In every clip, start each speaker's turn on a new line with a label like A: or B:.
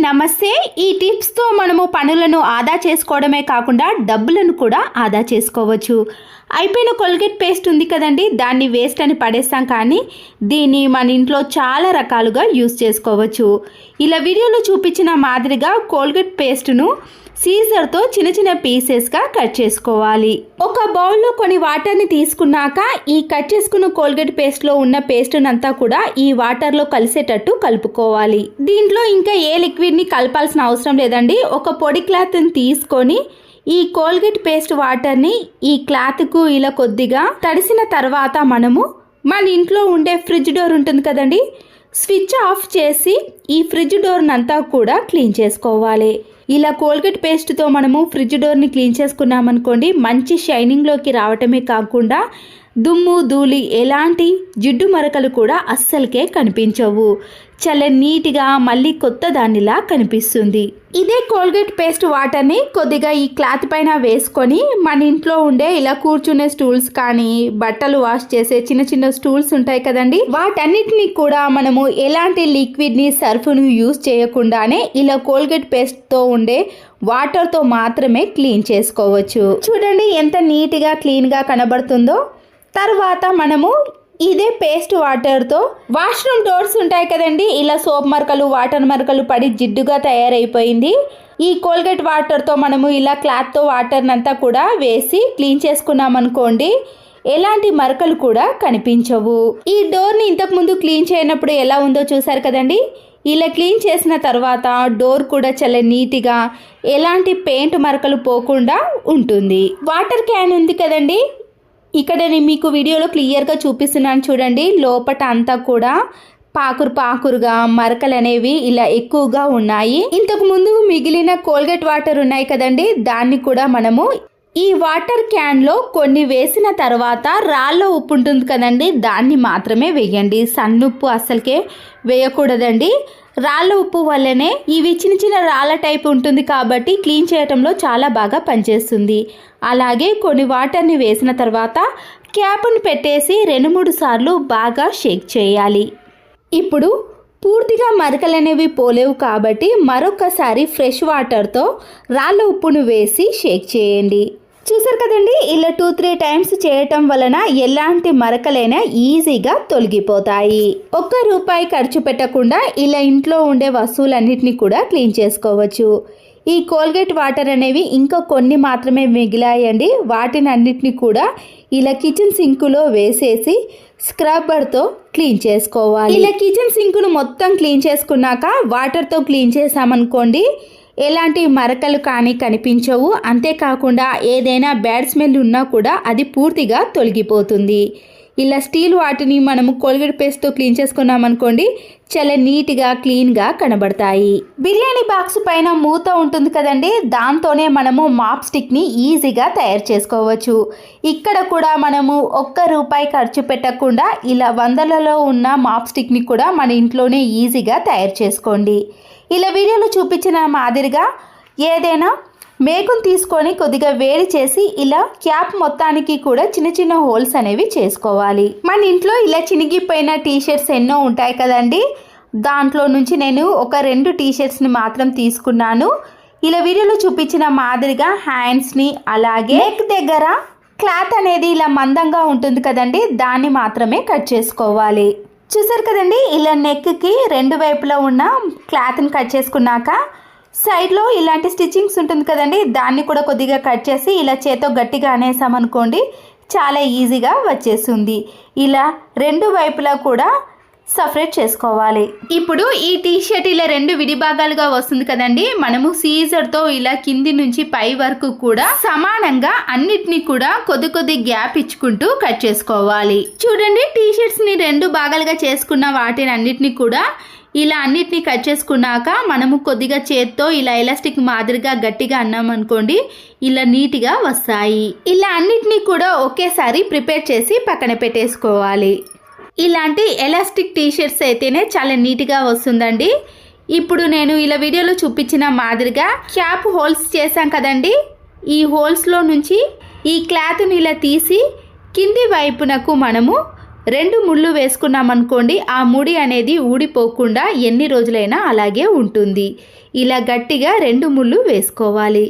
A: నమస్తే. ఈ టిప్స్తో మనము పనులను ఆదా చేసుకోవడమే కాకుండా డబ్బులను కూడా ఆదా చేసుకోవచ్చు. అయిపోయిన కోల్గేట్ పేస్ట్ ఉంది కదండి, దాన్ని వేస్ట్ అని పడేస్తాం, కానీ దీన్ని మన ఇంట్లో చాలా రకాలుగా యూస్ చేసుకోవచ్చు. ఇలా వీడియోలో చూపించిన మాదిరిగా కోల్గేట్ పేస్ట్ను సీజర్తో చిన్న చిన్న పీసెస్గా కట్ చేసుకోవాలి. ఒక బౌల్లో కొన్ని వాటర్ని తీసుకున్నాక ఈ కట్ చేసుకున్న కోల్గేట్ పేస్ట్లో ఉన్న పేస్ట్నంతా కూడా ఈ వాటర్లో కలిసేటట్టు కలుపుకోవాలి. దీంట్లో ఇంకా ఏ లిక్విడ్ని కలపాల్సిన అవసరం లేదండి. ఒక పొడి క్లాత్ని తీసుకొని ఈ కోల్గేట్ పేస్ట్ వాటర్ని ఈ క్లాత్కు ఇలా కొద్దిగా తడిసిన తర్వాత మనము మన ఇంట్లో ఉండే ఫ్రిడ్జ్ డోర్ ఉంటుంది కదండి, స్విచ్ ఆఫ్ చేసి ఈ ఫ్రిడ్జ్ డోర్నంతా కూడా క్లీన్ చేసుకోవాలి. ఇలా కోల్గేట్ పేస్ట్తో మనము ఫ్రిడ్జ్ డోర్ని క్లీన్ చేసుకున్నామనుకోండి, మంచి షైనింగ్లోకి రావటమే కాకుండా దుమ్ము ధూళి ఎలాంటి జిడ్డు మరకలు కూడా అస్సలకే కనిపించవు. చాలా నీట్గా మళ్ళీ కొత్త దానిలా కనిపిస్తుంది. ఇదే కోల్గేట్ పేస్ట్ వాటర్ని కొద్దిగా ఈ క్లాత్ పైన వేసుకొని మన ఇంట్లో ఉండే ఇలా కూర్చునే స్టూల్స్ కానీ బట్టలు వాష్ చేసే చిన్న చిన్న స్టూల్స్ ఉంటాయి కదండి, వాటన్నిటిని కూడా మనము ఎలాంటి లిక్విడ్ని సర్ఫ్ను యూస్ చేయకుండానే ఇలా కోల్గేట్ పేస్ట్తో ఉండే వాటర్తో మాత్రమే క్లీన్ చేసుకోవచ్చు. చూడండి ఎంత నీట్గా క్లీన్గా కనబడుతుందో. తర్వాత మనము ఇదే పేస్ట్ వాటర్తో వాష్రూమ్ డోర్స్ ఉంటాయి కదండి, ఇలా సోప్ మరకలు వాటర్ మరకలు పడి జిడ్డుగా తయారైపోయింది. ఈ కోల్గేట్ వాటర్తో మనము ఇలా క్లాత్తో వాటర్నంతా కూడా వేసి క్లీన్ చేసుకున్నామనుకోండి, ఎలాంటి మరకలు కూడా కనిపించవు. ఈ డోర్ని ఇంతకుముందు క్లీన్ చేయనప్పుడు ఎలా ఉందో చూసారు కదండి. ఇలా క్లీన్ చేసిన తర్వాత డోర్ కూడా చాలా నీట్గా ఎలాంటి పెయింట్ మరకలు పోకుండా ఉంటుంది. వాటర్ క్యాన్ ఉంది కదండి, ఇక్కడ నేను మీకు వీడియోలో క్లియర్గా చూపిస్తున్నాను చూడండి. లోపట అంతా కూడా పాకురుగా మరకలు అనేవి ఇలా ఎక్కువగా ఉన్నాయి. ఇంతకు ముందు మిగిలిన కోల్గేట్ వాటర్ ఉన్నాయి కదండి, దాన్ని కూడా మనము ఈ వాటర్ క్యాన్లో కొన్ని వేసిన తర్వాత రాళ్ళ ఉప్పు ఉంటుంది కదండి, దాన్ని మాత్రమే వేయండి. సన్నుప్పు అస్సలకే వేయకూడదండి. రాళ్ళ ఉప్పు వల్లనే ఇవి చిన్న చిన్న రాళ్ళ టైప్ ఉంటుంది కాబట్టి క్లీన్ చేయడంలో చాలా బాగా పనిచేస్తుంది. అలాగే కొన్ని వాటర్ని వేసిన తర్వాత క్యాప్ను పెట్టేసి 2-3 సార్లు బాగా షేక్ చేయాలి. ఇప్పుడు పూర్తిగా మరకలు అనేవి పోలేవు కాబట్టి మరొకసారి ఫ్రెష్ వాటర్తో రాళ్ళ ఉప్పును వేసి షేక్ చేయండి. చూసారు కదండి, ఇలా 2-3 టైమ్స్ చేయటం వలన ఎలాంటి మరకలైనా ఈజీగా తొలగిపోతాయి. ₹1 ఖర్చు పెట్టకుండా ఇలా ఇంట్లో ఉండే వస్తువులన్నిటిని కూడా క్లీన్ చేసుకోవచ్చు. ఈ కోల్గేట్ వాటర్ అనేవి ఇంకా కొన్ని మాత్రమే మిగిలాయండి. వాటిని అన్నిటిని కూడా ఇలా కిచెన్ సింకులో వేసేసి స్క్రబ్బర్తో క్లీన్ చేసుకోవాలి. ఇలా కిచెన్ సింకును మొత్తం క్లీన్ చేసుకున్నాక వాటర్తో క్లీన్ చేసామనుకోండి, ఎలాంటి మరకలు కానీ కనిపించవు. అంతేకాకుండా ఏదైనా బ్యాడ్ స్మెల్ ఉన్నా కూడా అది పూర్తిగా తొలగిపోతుంది. ఇలా స్టీల్ వాటిని మనము కోల్గేట్ పేస్ట్తో క్లీన్ చేసుకున్నామనుకోండి, చాలా నీట్గా క్లీన్గా కనబడతాయి. బిర్యానీ బాక్స్ పైన మూత ఉంటుంది కదండి, దాంతోనే మనము మాప్ స్టిక్ని ఈజీగా తయారు చేసుకోవచ్చు. ఇక్కడ కూడా మనము ₹1 ఖర్చు పెట్టకుండా ఇలా 100లలో ఉన్న మాప్ స్టిక్ని కూడా మన ఇంట్లోనే ఈజీగా తయారు చేసుకోండి. ఇలా వీడియోలో చూపించిన మాదిరిగా ఏదైనా మేకును తీసుకొని కొద్దిగా వేడి చేసి ఇలా క్యాప్ మొత్తానికి కూడా చిన్న చిన్న హోల్స్ అనేవి చేసుకోవాలి. మన ఇంట్లో ఇలా చినిగిపోయిన టీషర్ట్స్ ఎన్నో ఉంటాయి కదండి, దాంట్లో నుంచి నేను ఒక 2 టీషర్ట్స్ని మాత్రం తీసుకున్నాను. ఇలా వీడియోలో చూపించిన మాదిరిగా హ్యాండ్స్ని అలాగే నెక్ దగ్గర క్లాత్ అనేది ఇలా మందంగా ఉంటుంది కదండి, దాన్ని మాత్రమే కట్ చేసుకోవాలి. చూసారు కదండి, ఇలా నెక్కి 2 వైపులా ఉన్న క్లాత్ని కట్ చేసుకున్నాక సైడ్లో ఇలాంటి స్టిచ్చింగ్స్ ఉంటుంది కదండి, దాన్ని కూడా కొద్దిగా కట్ చేసి ఇలా చేత్తో గట్టిగా అనేసామనుకోండి, చాలా ఈజీగా వచ్చేస్తుంది. ఇలా 2 వైపులా కూడా సపరేట్ చేసుకోవాలి. ఇప్పుడు ఈ టీషర్ట్ ఇలా 2 విడిభాగాలుగా వస్తుంది కదండి, మనము సీజర్తో ఇలా కింది నుంచి పై వరకు కూడా సమానంగా అన్నిటినీ కూడా కొద్ది గ్యాప్ ఇచ్చుకుంటూ కట్ చేసుకోవాలి. చూడండి, టీషర్ట్స్ని 2 భాగాలుగా చేసుకున్న వాటిని అన్నిటినీ కూడా ఇలా అన్నిటినీ కట్ చేసుకున్నాక మనము కొద్దిగా చేత్తో ఇలా ఎలాస్టిక్ మాదిరిగా గట్టిగా అన్నామనుకోండి, ఇలా నీట్గా వస్తాయి. ఇలా అన్నిటినీ కూడా ఒకేసారి ప్రిపేర్ చేసి పక్కన పెట్టేసుకోవాలి. ఇలాంటి ఎలాస్టిక్ టీషర్ట్స్ అయితేనే చాలా నీట్గా వస్తుందండి. ఇప్పుడు నేను ఇలా వీడియోలో చూపించిన మాదిరిగా క్యాప్ హోల్స్ చేసాం కదండి, ఈ హోల్స్లో నుంచి ఈ క్లాత్ని ఇలా తీసి కింది వైపునకు మనము 2 ముళ్ళు వేసుకున్నామనుకోండి, ఆ ముడి అనేది ఊడిపోకుండా ఎన్ని రోజులైనా అలాగే ఉంటుంది. ఇలా గట్టిగా 2 ముళ్ళు వేసుకోవాలి.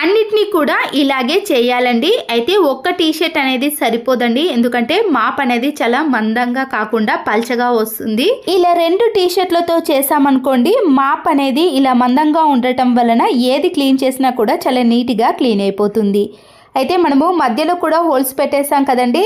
A: అన్నిటినీ కూడా ఇలాగే చేయాలండి. అయితే ఒక్క టీషర్ట్ అనేది సరిపోదండి, ఎందుకంటే మాప్ అనేది చాలా మందంగా కాకుండా పల్చగా వస్తుంది. ఇలా 2 టీషర్ట్లతో చేసామనుకోండి, మాప్ అనేది ఇలా మందంగా ఉండటం వలన ఏది క్లీన్ చేసినా కూడా చాలా నీట్గా క్లీన్ అయిపోతుంది. అయితే మనము మధ్యలో కూడా హోల్స్ పెట్టేసాం కదండి,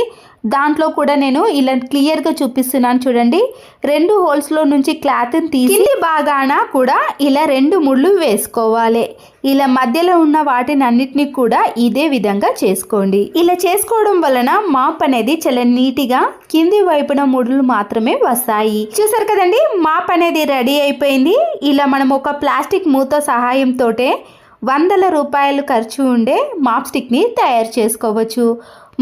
A: దాంట్లో కూడా నేను ఇలా క్లియర్గా చూపిస్తున్నాను చూడండి. 2 హోల్స్లో నుంచి క్లాత్ని తీసి కింది భాగాన కూడా ఇలా 2 ముళ్ళు వేసుకోవాలి. ఇలా మధ్యలో ఉన్న వాటిని అన్నిటినీ కూడా ఇదే విధంగా చేసుకోండి. ఇలా చేసుకోవడం వలన మాప్ అనేది చాలా నీట్గా కింది వైపున ముడులు మాత్రమే వస్తాయి. చూసారు కదండి, మాప్ అనేది రెడీ అయిపోయింది. ఇలా మనం ఒక ప్లాస్టిక్ మూత సహాయంతో వందల రూపాయలు ఖర్చు ఉండే మాప్ స్టిక్ని తయారు చేసుకోవచ్చు.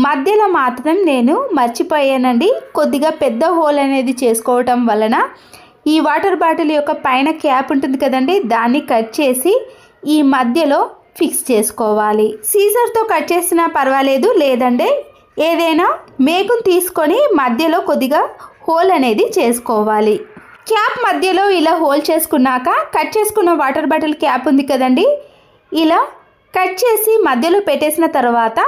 A: మధ్యలో మాత్రం నేను మర్చిపోయానండి, కొద్దిగా పెద్ద హోల్ అనేది చేసుకోవటం వలన ఈ వాటర్ బాటిల్ యొక్క పైన క్యాప్ ఉంటుంది కదండి, దాన్ని కట్ చేసి ఈ మధ్యలో ఫిక్స్ చేసుకోవాలి. సీజర్తో కట్ చేసినా పర్వాలేదు, లేదంటే ఏదైనా మేకును తీసుకొని మధ్యలో కొద్దిగా హోల్ అనేది చేసుకోవాలి. క్యాప్ మధ్యలో ఇలా హోల్ చేసుకున్నాక కట్ చేసుకున్న వాటర్ బాటిల్ క్యాప్ ఉంది కదండి, ఇలా కట్ చేసి మధ్యలో పెట్టేసిన తర్వాత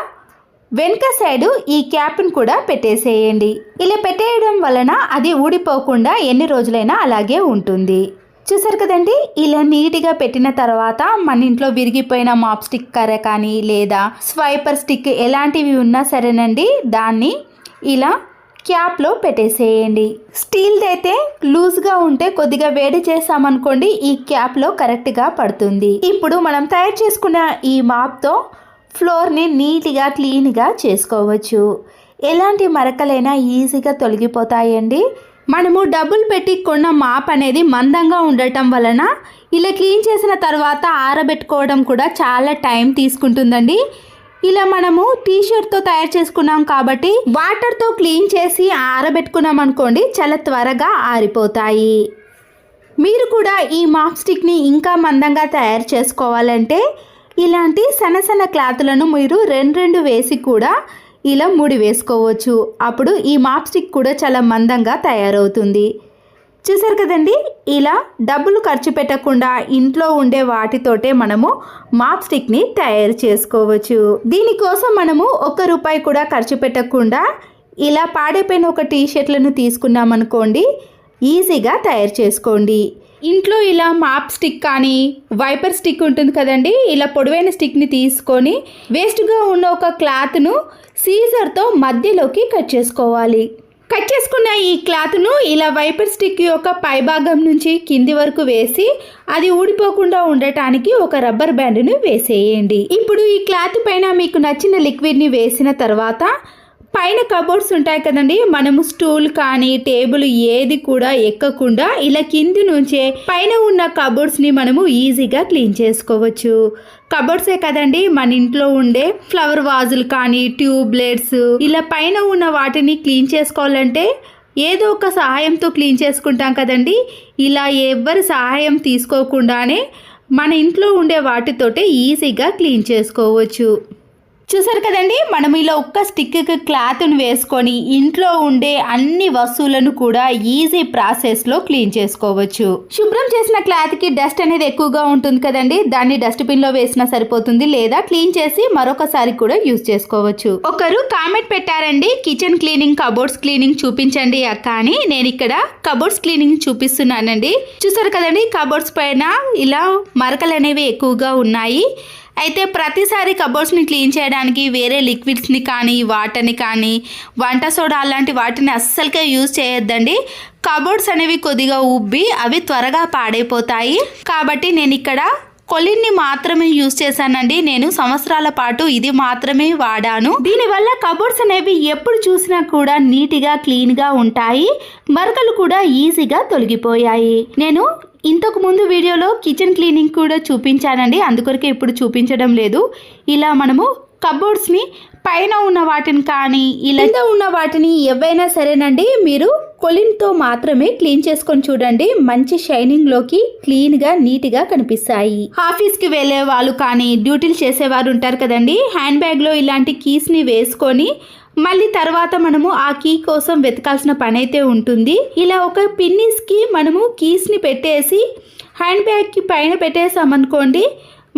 A: వెనుక సైడు ఈ క్యాప్ను కూడా పెట్టేసేయండి. ఇలా పెట్టేయడం వలన అది ఊడిపోకుండా ఎన్ని రోజులైనా అలాగే ఉంటుంది. చూసారు కదండి, ఇలా నీట్గా పెట్టిన తర్వాత మన ఇంట్లో విరిగిపోయిన మాప్ స్టిక్ కర్ర కానీ లేదా స్వైపర్ స్టిక్ ఎలాంటివి ఉన్నా సరేనండి, దాన్ని ఇలా క్యాప్లో పెట్టేసేయండి. స్టీల్ది అయితే లూజ్గా ఉంటే కొద్దిగా వేడి చేసామనుకోండి, ఈ క్యాప్లో కరెక్ట్గా పడుతుంది. ఇప్పుడు మనం తయారు చేసుకున్న ఈ మాప్తో ఫ్లోర్ని నీట్గా క్లీన్గా చేసుకోవచ్చు. ఎలాంటి మరకలైనా ఈజీగా తొలగిపోతాయండి. మనము డబ్బులు పెట్టి కొన్న మాప్ అనేది మందంగా ఉండటం వలన ఇలా క్లీన్ చేసిన తర్వాత ఆరబెట్టుకోవడం కూడా చాలా టైం తీసుకుంటుందండి. ఇలా మనము టీషర్ట్తో తయారు చేసుకున్నాం కాబట్టి వాటర్తో క్లీన్ చేసి ఆరబెట్టుకున్నాం అనుకోండి, చాలా త్వరగా ఆరిపోతాయి. మీరు కూడా ఈ మాప్ స్టిక్ని ఇంకా మందంగా తయారు చేసుకోవాలంటే ఇలాంటి సన్న సన్న క్లాతులను మీరు 2 వేసి కూడా ఇలా ముడి వేసుకోవచ్చు. అప్పుడు ఈ మాప్ స్టిక్ కూడా చాలా మందంగా తయారవుతుంది. చూసారు కదండి, ఇలా డబ్బులు ఖర్చు పెట్టకుండా ఇంట్లో ఉండే వాటితోటే మనము మాప్ స్టిక్ని తయారు చేసుకోవచ్చు. దీనికోసం మనము ₹1 కూడా ఖర్చు పెట్టకుండా ఇలా పాడైపోయిన ఒక టీషర్ట్లను తీసుకున్నామనుకోండి, ఈజీగా తయారు చేసుకోండి. ఇంట్లో ఇలా మాప్ స్టిక్ కానీ వైపర్ స్టిక్ ఉంటుంది కదండి, ఇలా పొడవైన స్టిక్ని తీసుకొని వేస్ట్గా ఉన్న ఒక క్లాత్ను సీజర్తో మధ్యలోకి కట్ చేసుకోవాలి. కట్ చేసుకున్న ఈ క్లాత్ను ఇలా వైపర్ స్టిక్ యొక్క పైభాగం నుంచి కింది వరకు వేసి అది ఊడిపోకుండా ఉండటానికి ఒక రబ్బర్ బ్యాండ్ను వేసేయండి. ఇప్పుడు ఈ క్లాత్ పైన మీకు నచ్చిన లిక్విడ్ని వేసిన తర్వాత పైన కబోర్డ్స్ ఉంటాయి కదండి, మనము స్టూల్ కానీ టేబుల్ ఏది కూడా ఎక్కకుండా ఇలా కింది నుంచే పైన ఉన్న కబోర్డ్స్ని మనము ఈజీగా క్లీన్ చేసుకోవచ్చు. కబోర్డ్సే కదండి, మన ఇంట్లో ఉండే ఫ్లవర్ వాజులు కానీ ట్యూబ్లైట్స్ ఇలా పైన ఉన్న వాటిని క్లీన్ చేసుకోవాలంటే ఏదో ఒక సహాయంతో క్లీన్ చేసుకుంటాం కదండి. ఇలా ఎవరి సహాయం తీసుకోకుండానే మన ఇంట్లో ఉండే వాటితోటే ఈజీగా క్లీన్ చేసుకోవచ్చు. చూసారు కదండి, మనం ఇలా ఒక్క స్టిక్కి క్లాత్ను వేసుకొని ఇంట్లో ఉండే అన్ని వస్తువులను కూడా ఈజీ ప్రాసెస్లో క్లీన్ చేసుకోవచ్చు. శుభ్రం చేసిన క్లాత్కి డస్ట్ అనేది ఎక్కువగా ఉంటుంది కదండి, దాన్ని డస్ట్బిన్లో వేసినా సరిపోతుంది, లేదా క్లీన్ చేసి మరొకసారి కూడా యూజ్ చేసుకోవచ్చు. ఒకరు కామెంట్ పెట్టారండి, కిచెన్ క్లీనింగ్ కబోర్డ్స్ క్లీనింగ్ చూపించండి అక్క అని. నేను ఇక్కడ కబోర్డ్స్ క్లీనింగ్ చూపిస్తున్నానండి. చూసారు కదండి, కబోర్డ్స్ పైన ఇలా మరకలు అనేవి ఎక్కువగా ఉన్నాయి. అయితే ప్రతిసారి కబోర్డ్స్ని క్లీన్ చేయడానికి వేరే లిక్విడ్స్ని కానీ వాటర్ని కానీ వంట సోడా అలాంటి వాటిని అస్సలుకే యూజ్ చేయొద్దండి. కబోర్డ్స్ అనేవి కొద్దిగా ఉబ్బి అవి త్వరగా పాడైపోతాయి. కాబట్టి నేను ఇక్కడ కొలిన్ని మాత్రమే యూజ్ చేశానండి. నేను సంవత్సరాల పాటు ఇది మాత్రమే వాడాను. దీనివల్ల కబోర్డ్స్ అనేవి ఎప్పుడు చూసినా కూడా నీట్గా క్లీన్గా ఉంటాయి. మరకలు కూడా ఈజీగా తొలగిపోయాయి. నేను ఇంతకు ముందు వీడియోలో కిచెన్ క్లీనింగ్ కూడా చూపించానండి, అందుకొరకే ఇప్పుడు చూపించడం లేదు. ఇలా మనము కబోర్డ్స్ని పైన ఉన్న వాటిని కానీ ఇలా ఉన్న వాటిని ఏవైనా సరేనండి, మీరు కొలిన్తో మాత్రమే క్లీన్ చేసుకొని చూడండి. మంచి షైనింగ్లోకి క్లీన్గా నీట్గా కనిపిస్తాయి. ఆఫీస్కి వెళ్ళే వాళ్ళు కానీ డ్యూటీలు చేసేవారు ఉంటారు కదండి, హ్యాండ్ బ్యాగ్లో ఇలాంటి కీస్ని వేసుకొని మళ్ళీ తర్వాత మనము ఆ కీ కోసం వెతకాల్సిన పని అయితే ఉంటుంది. ఇలా ఒక పిన్నిస్కి మనము కీస్ని పెట్టేసి హ్యాండ్ బ్యాగ్కి పైన పెట్టేసామనుకోండి,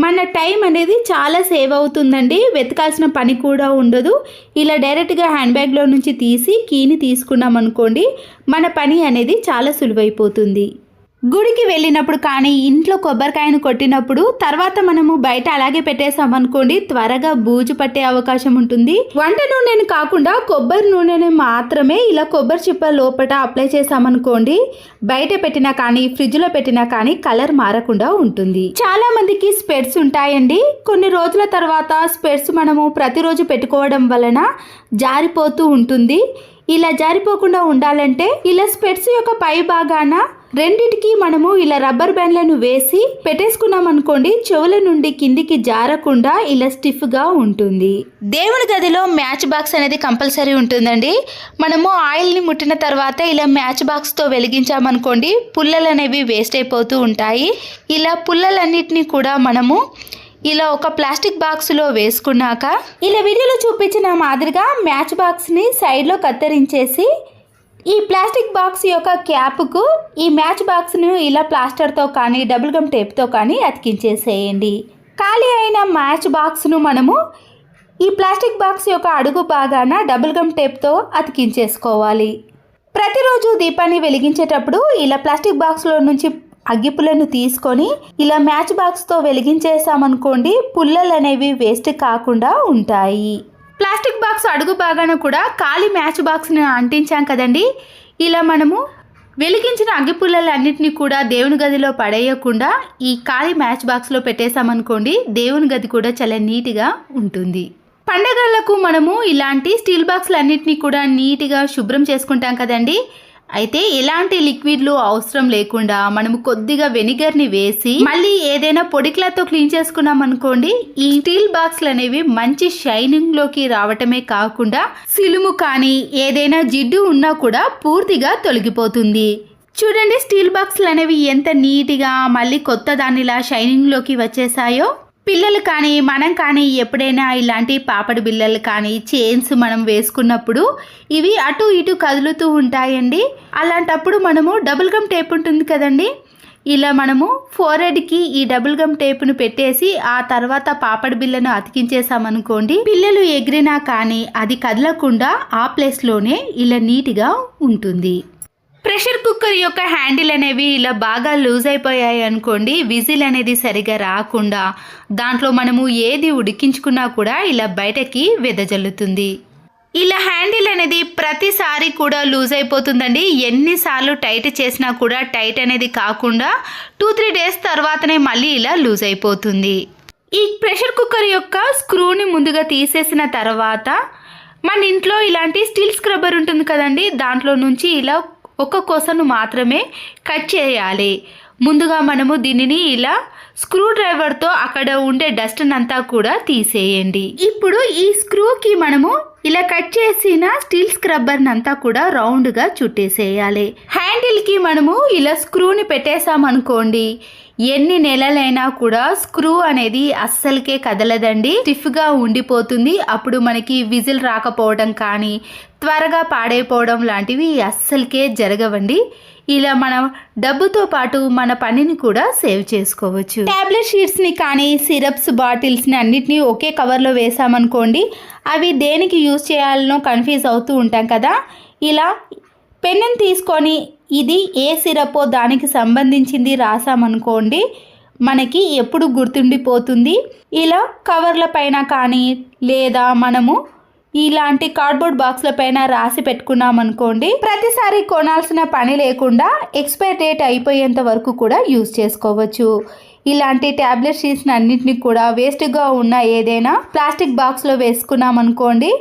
A: మన టైం అనేది చాలా సేవ్ అవుతుందండి. వెతకాల్సిన పని కూడా ఉండదు. ఇలా డైరెక్ట్గా హ్యాండ్ బ్యాగ్లో నుంచి తీసి కీని తీసుకున్నాం అనుకోండి, మన పని అనేది చాలా సులువైపోతుంది. గుడికి వెళ్ళినప్పుడు కానీ ఇంట్లో కొబ్బరికాయను కొట్టినప్పుడు తర్వాత మనము బయట అలాగే పెట్టేసామనుకోండి, త్వరగా బూజు పట్టే అవకాశం ఉంటుంది. వంట నూనెను కాకుండా కొబ్బరి నూనెని మాత్రమే ఇలా కొబ్బరి చిప్ప లోపల అప్లై చేసామనుకోండి, బయట పెట్టినా కానీ ఫ్రిడ్జ్లో పెట్టినా కానీ కలర్ మారకుండా ఉంటుంది. చాలా మందికి స్పెట్స్ ఉంటాయండి. కొన్ని రోజుల తర్వాత స్పెట్స్ మనము ప్రతిరోజు పెట్టుకోవడం వలన జారిపోతూ ఉంటుంది. ఇలా జారిపోకుండా ఉండాలంటే ఇలా స్పెట్స్ యొక్క పై భాగాన రెండిటికి మనము ఇలా రబ్బర్ బ్యాండ్లను వేసి పెట్టేసుకున్నాం అనుకోండి, చెవుల నుండి కిందికి జారకుండా ఇలా స్టిఫ్గా ఉంటుంది. దేవుని గదిలో మ్యాచ్ బాక్స్ అనేది కంపల్సరీ ఉంటుందండి. మనము ఆయిల్ని ముట్టిన తర్వాత ఇలా మ్యాచ్ బాక్స్తో వెలిగించామనుకోండి, పుల్లలు అనేవి వేస్ట్ అయిపోతూ ఉంటాయి. ఇలా పుల్లలన్నిటినీ కూడా మనము ఇలా ఒక ప్లాస్టిక్ బాక్స్లో వేసుకున్నాక ఇలా వీడియోలో చూపించిన మాదిరిగా మ్యాచ్ బాక్స్ని సైడ్లో కత్తిరించేసి ఈ ప్లాస్టిక్ బాక్స్ యొక్క క్యాప్కు ఈ మ్యాచ్ బాక్స్ను ఇలా ప్లాస్టర్తో కానీ డబుల్ గమ్ టేప్తో కానీ అతికించేసేయండి. ఖాళీ అయిన మ్యాచ్ బాక్స్ను మనము ఈ ప్లాస్టిక్ బాక్స్ యొక్క అడుగు భాగాన డబుల్ గమ్ టేప్తో అతికించేసుకోవాలి. ప్రతిరోజు దీపాన్ని వెలిగించేటప్పుడు ఇలా ప్లాస్టిక్ బాక్స్లో నుంచి అగ్గిపుల్లను తీసుకొని ఇలా మ్యాచ్ బాక్స్తో వెలిగించేసామనుకోండి, పుల్లలు అనేవి వేస్ట్ కాకుండా ఉంటాయి. ప్లాస్టిక్ బాక్స్ అడుగు భాగాన కూడా ఖాళీ మ్యాచ్ బాక్స్ని అంటించాం కదండి, ఇలా మనము వెలిగించిన అగ్గిపుల్లలన్నింటినీ కూడా దేవుని గదిలో పడేయకుండా ఈ ఖాళీ మ్యాచ్ బాక్స్లో పెట్టేసామనుకోండి, దేవుని గది కూడా చాలా నీట్గా ఉంటుంది. పండగలకు మనము ఇలాంటి స్టీల్ బాక్స్లు అన్నింటినీ కూడా నీట్గా శుభ్రం చేసుకుంటాం కదండి. అయితే ఎలాంటి లిక్విడ్లు అవసరం లేకుండా మనము కొద్దిగా వెనిగర్ని వేసి మళ్ళీ ఏదైనా పొడి క్లాత్తో క్లీన్ చేసుకున్నాం అనుకోండి, ఈ స్టీల్ బాక్స్లు అనేవి మంచి షైనింగ్ లోకి రావటమే కాకుండా సిలుము కానీ ఏదైనా జిడ్డు ఉన్నా కూడా పూర్తిగా తొలగిపోతుంది. చూడండి స్టీల్ బాక్స్లు అనేవి ఎంత నీట్గా మళ్ళీ కొత్త దానిలా షైనింగ్ లోకి వచ్చేసాయో. పిల్లలు కానీ మనం కానీ ఎప్పుడైనా ఇలాంటి పాపడి బిళ్ళలు కానీ చైన్స్ మనం వేసుకున్నప్పుడు ఇవి అటు ఇటు కదులుతూ ఉంటాయండి. అలాంటప్పుడు మనము డబుల్ గమ్ టేప్ ఉంటుంది కదండి, ఇలా మనము ఫోర్హెడ్కి ఈ డబుల్ గమ్ టేప్ను పెట్టేసి ఆ తర్వాత పాపడి బిళ్ళను అతికించేసామనుకోండి, పిల్లలు ఎగిరినా కానీ అది కదలకుండా ఆ ప్లేస్లోనే ఇలా నీట్గా ఉంటుంది. ప్రెషర్ కుక్కర్ యొక్క హ్యాండిల్ అనేవి ఇలా బాగా లూజ్ అయిపోయాయి అనుకోండి, విజిల్ అనేది సరిగా రాకుండా దాంట్లో మనము ఏది ఉడికించుకున్నా కూడా ఇలా బయటకి వెదజల్లుతుంది. ఇలా హ్యాండిల్ అనేది ప్రతిసారి కూడా లూజ్ అయిపోతుందండి. ఎన్నిసార్లు టైట్ చేసినా కూడా టైట్ అనేది కాకుండా 2-3 డేస్ తర్వాతనే మళ్ళీ ఇలా లూజ్ అయిపోతుంది. ఈ ప్రెషర్ కుక్కర్ యొక్క స్క్రూని ముందుగా తీసేసిన తర్వాత మన ఇంట్లో ఇలాంటి స్టీల్ స్క్రబ్బర్ ఉంటుంది కదండి, దాంట్లో నుంచి ఇలా ఒక కొసను మాత్రమే కట్ చేయాలి. ముందుగా మనము దీనిని ఇలా స్క్రూ డ్రైవర్తో అక్కడ ఉండే డస్ట్ అంతా కూడా తీసేయండి. ఇప్పుడు ఈ స్క్రూకి మనము ఇలా కట్ చేసిన స్టీల్ స్క్రబ్బర్ అంతా కూడా రౌండ్గా చుట్టేసేయాలి. హ్యాండిల్కి మనము ఇలా స్క్రూని పెట్టేసామనుకోండి, ఎన్ని నెలలైనా కూడా స్క్రూ అనేది అస్సలకే కదలదండి, స్టిఫ్గా ఉండిపోతుంది. అప్పుడు మనకి విజిల్ రాకపోవడం కానీ త్వరగా పాడైపోవడం లాంటివి అస్సలకే జరగవండి. ఇలా మనం డబ్బుతో పాటు మన పనిని కూడా సేవ్ చేసుకోవచ్చు. టాబ్లెట్ షీట్స్ని కానీ సిరప్స్ బాటిల్స్ని అన్నిటినీ ఒకే కవర్లో వేసామనుకోండి, అవి దేనికి యూజ్ చేయాలనో కన్ఫ్యూజ్ అవుతూ ఉంటాం కదా. ఇలా పెన్నుని తీసుకొని ఇది ఏ సిరపో దానికి సంబంధించింది రాసామనుకోండి, మనకి ఎప్పుడు గుర్తుండిపోతుంది. ఇలా కవర్ల పైన కానీ లేదా మనము ఇలాంటి కార్డ్బోర్డ్ బాక్స్ల పైన రాసి పెట్టుకున్నాం అనుకోండి, ప్రతిసారి కొనాల్సిన పని లేకుండా ఎక్స్పైర్ డేట్ అయిపోయేంత వరకు కూడా యూజ్ చేసుకోవచ్చు. ఇలాంటి ట్యాబ్లెట్ షీట్స్ అన్నింటినీ కూడా వేస్ట్గా ఉన్న ఏదైనా ప్లాస్టిక్ బాక్స్లో వేసుకున్నాం అనుకోండి,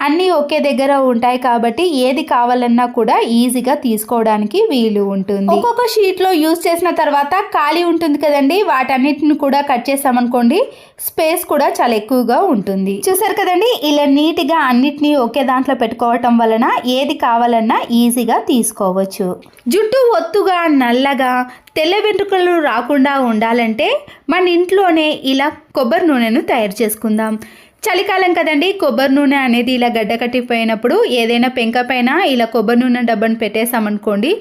A: అన్నీ ఒకే దగ్గర ఉంటాయి కాబట్టి ఏది కావాలన్నా కూడా ఈజీగా తీసుకోవడానికి వీలు ఉంటుంది. ఒక్కొక్క షీట్లో యూజ్ చేసిన తర్వాత ఖాళీ ఉంటుంది కదండి, వాటన్నిటిని కూడా కట్ చేసామనుకోండి, స్పేస్ కూడా చాలా ఎక్కువగా ఉంటుంది. చూసారు కదండి, ఇలా నీట్గా అన్నిటినీ ఒకే దాంట్లో పెట్టుకోవటం వలన ఏది కావాలన్నా ఈజీగా తీసుకోవచ్చు. జుట్టు ఒత్తుగా నల్లగా తెల్ల వెంట్రుకలు రాకుండా ఉండాలంటే మన ఇంట్లోనే ఇలా కొబ్బరి నూనెను తయారు చేసుకుందాం. చలికాలం కదండి, కొబ్బరి నూనె అనేది ఇలా గడ్డ కట్టిపోయినప్పుడు ఏదైనా పెంక పైన ఇలా కొబ్బరి నూనె డబ్బాను పెట్టేసామనుకోండి,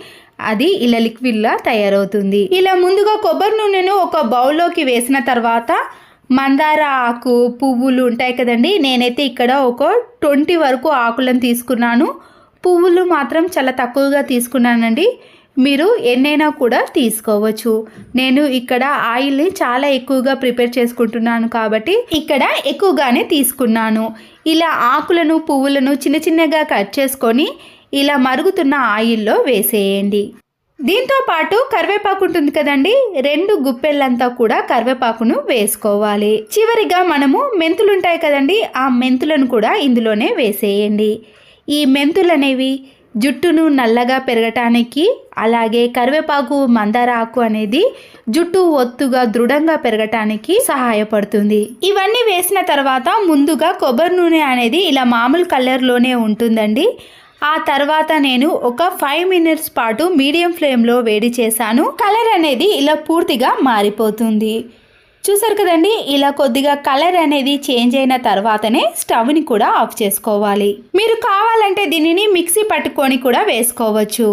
A: అది ఇలా లిక్విడ్లా తయారవుతుంది. ఇలా ముందుగా కొబ్బరి నూనెను ఒక బౌల్లోకి వేసిన తర్వాత మందార ఆకు, పువ్వులు ఉంటాయి కదండి, నేనైతే ఇక్కడ ఒక 20 వరకు ఆకులను తీసుకున్నాను. పువ్వులు మాత్రం చాలా తక్కువగా తీసుకున్నానండి. మీరు ఎన్నైనా కూడా తీసుకోవచ్చు. నేను ఇక్కడ ఆయిల్ని చాలా ఎక్కువగా ప్రిపేర్ చేసుకుంటున్నాను కాబట్టి ఇక్కడ ఎక్కువగానే తీసుకున్నాను. ఇలా ఆకులను, పువ్వులను చిన్న చిన్నగా కట్ చేసుకొని ఇలా మరుగుతున్న ఆయిల్లో వేసేయండి. దీంతో పాటు కరివేపాకు ఉంటుంది కదండి, 2 గుప్పెళ్ళంతా కూడా కరివేపాకును వేసుకోవాలి. చివరిగా మనము మెంతులు ఉంటాయి కదండి, ఆ మెంతులను కూడా ఇందులోనే వేసేయండి. ఈ మెంతులు అనేవి జుట్టును నల్లగా పెరగటానికి, అలాగే కరివేపాకు, మందార ఆకు అనేది జుట్టు ఒత్తుగా దృఢంగా పెరగటానికి సహాయపడుతుంది. ఇవన్నీ వేసిన తర్వాత ముందుగా కొబ్బరి నూనె అనేది ఇలా మామూలు కలర్లోనే ఉంటుందండి. ఆ తర్వాత నేను ఒక 5 మినిట్స్ పాటు మీడియం ఫ్లేమ్లో వేడి చేశాను. కలర్ అనేది ఇలా పూర్తిగా మారిపోతుంది. చూసారు కదండి, ఇలా కొద్దిగా కలర్ అనేది చేంజ్ అయిన తర్వాతనే స్టవ్ని కూడా ఆఫ్ చేసుకోవాలి. మీరు కావాలంటే దీనిని మిక్సీ పట్టుకొని కూడా వేసుకోవచ్చు.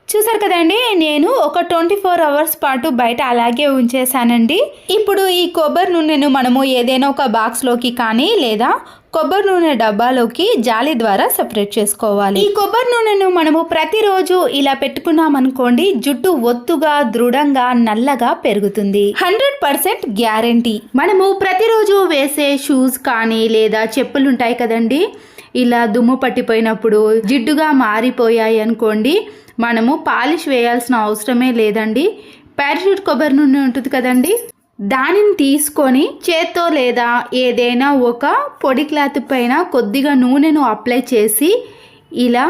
A: చూసారు కదండి, నేను ఒక 24 అవర్స్ పాటు బయట అలాగే ఉంచేసానండి. ఇప్పుడు ఈ కొబ్బరి నూనెను మనము ఏదైనా ఒక బాక్స్లోకి కానీ లేదా కొబ్బరి నూనె డబ్బాలోకి జాలి ద్వారా సెపరేట్ చేసుకోవాలి. ఈ కొబ్బరి నూనెను మనము ప్రతిరోజు ఇలా పెట్టుకున్నాం అనుకోండి, జుట్టు ఒత్తుగా, దృఢంగా, నల్లగా పెరుగుతుంది. 100% గ్యారంటీ. మనము ప్రతిరోజు వేసే షూస్ కానీ లేదా చెప్పులు ఉంటాయి కదండి, ఇలా దుమ్ము పట్టిపోయినప్పుడు జిడ్డుగా మారిపోయాయి అనుకోండి, మనము పాలిష్ వేయాల్సిన అవసరమే లేదండి. పారాషూట్ కొబ్బరి నూనె ఉంటుంది కదండి, దానిని తీసుకొని చేత్తో లేదా ఏదైనా ఒక పొడి క్లాత్ పైన కొద్దిగా నూనెను అప్లై చేసి ఇలా